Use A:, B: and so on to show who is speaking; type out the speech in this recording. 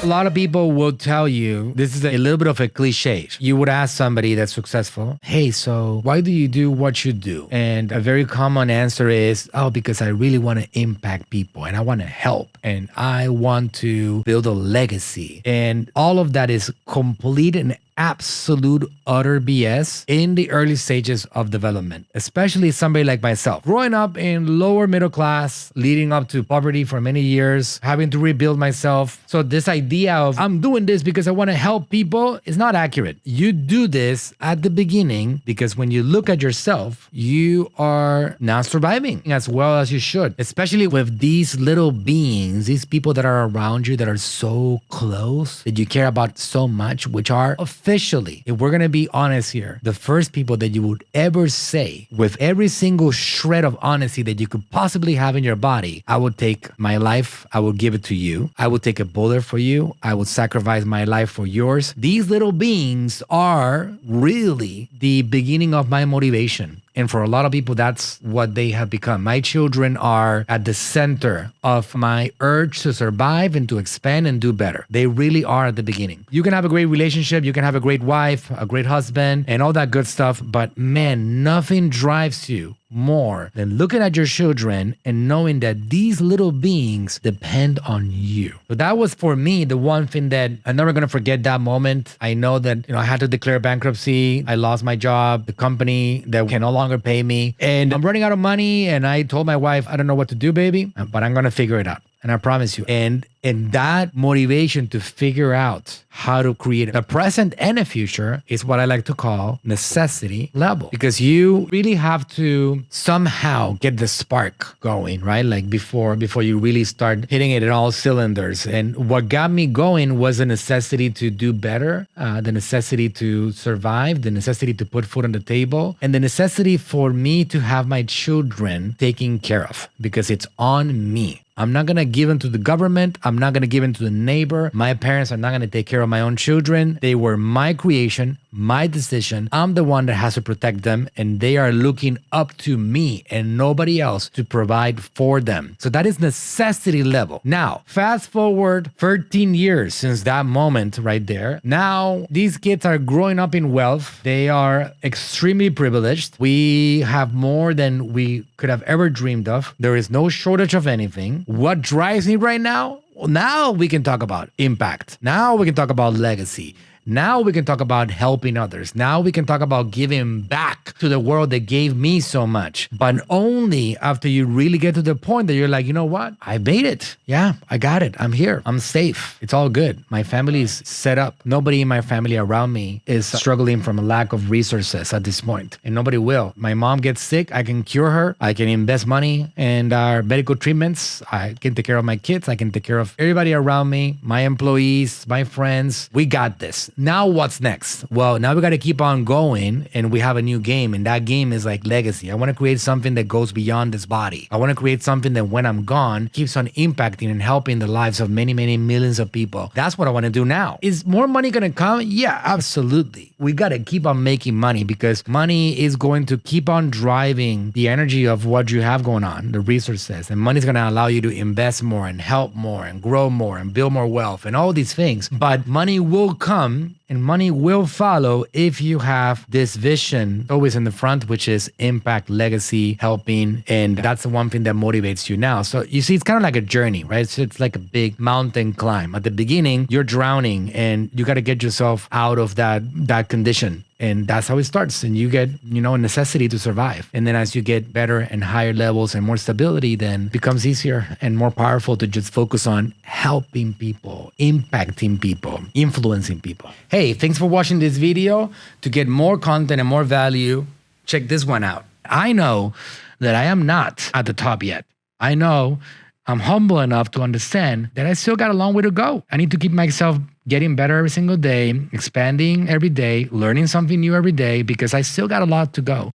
A: A lot of people will tell you, this is a little bit of a cliche. You would ask somebody that's successful, hey, so why do you do what you do? And a very common answer is, oh, because I really want to impact people and I want to help and I want to build a legacy. And all of that is complete and absolute utter BS in the early stages of development, especially somebody like myself. Growing up in lower middle class, leading up to poverty for many years, having to rebuild myself. So this idea of I'm doing this because I want to help people is not accurate. You do this at the beginning because when you look at yourself, you are not surviving as well as you should, especially with these little beings, these people that are around you that are so close, that you care about so much, which are officially, if we're going to be honest here, the first people that you would ever say with every single shred of honesty that you could possibly have in your body, I would take my life, I will give it to you. I will take a bullet for you. I will sacrifice my life for yours. These little beings are really the beginning of my motivation. And for a lot of people, that's what they have become. My children are at the center of my urge to survive and to expand and do better. They really are at the beginning. You can have a great relationship, you can have a great wife, a great husband, and all that good stuff. But man, nothing drives you more than looking at your children and knowing that these little beings depend on you. So that was for me the one thing that I'm never going to forget that moment. I know that I had to declare bankruptcy. I lost my job, the company that can no longer pay me, and I'm running out of money. And I told my wife, I don't know what to do, baby, but I'm going to figure it out. And I promise you. And that motivation to figure out how to create a present and a future is what I like to call necessity level. Because you really have to somehow get the spark going, right? Like before you really start hitting it in all cylinders. And what got me going was the necessity to do better, the necessity to survive, the necessity to put food on the table, and the necessity for me to have my children taken care of because it's on me. I'm not going to give in to the government. I'm not going to give in to the neighbor. My parents are not going to take care of my own children. They were my creation, my decision. I'm the one that has to protect them, and they are looking up to me and nobody else to provide for them. So that is necessity level. Now, fast forward 13 years since that moment right there. Now, these kids are growing up in wealth. They are extremely privileged. We have more than we could have ever dreamed of. There is no shortage of anything. What drives me right now? Well, now we can talk about impact. Now we can talk about legacy. Now we can talk about helping others. Now we can talk about giving back to the world that gave me so much. But only after you really get to the point that you're like, you know what? I made it. Yeah, I got it. I'm here. I'm safe. It's all good. My family is set up. Nobody in my family around me is struggling from a lack of resources at this point. And nobody will. My mom gets sick. I can cure her. I can invest money in our medical treatments. I can take care of my kids. I can take care of everybody around me, my employees, my friends. We got this. Now what's next? Well, now we got to keep on going, and we have a new game, and that game is like legacy. I want to create something that goes beyond this body. I want to create something that when I'm gone keeps on impacting and helping the lives of many, many millions of people. That's what I want to do now. Is more money going to come? Yeah, absolutely. We got to keep on making money because money is going to keep on driving the energy of what you have going on, the resources, and money is going to allow you to invest more and help more and grow more and build more wealth and all these things. But money will come and money will follow if you have this vision always in the front, which is impact, legacy, helping. And that's the one thing that motivates you now. So you see, it's kind of like a journey, right? So it's like a big mountain climb. At the beginning, you're drowning and you got to get yourself out of that condition. And that's how it starts. And you get, a necessity to survive. And then as you get better and higher levels and more stability, then it becomes easier and more powerful to just focus on helping people, impacting people, influencing people. Hey, thanks for watching this video. To get more content and more value, check this one out. I know that I am not at the top yet. I know I'm humble enough to understand that I still got a long way to go. I need to keep myself getting better every single day, expanding every day, learning something new every day, because I still got a lot to go.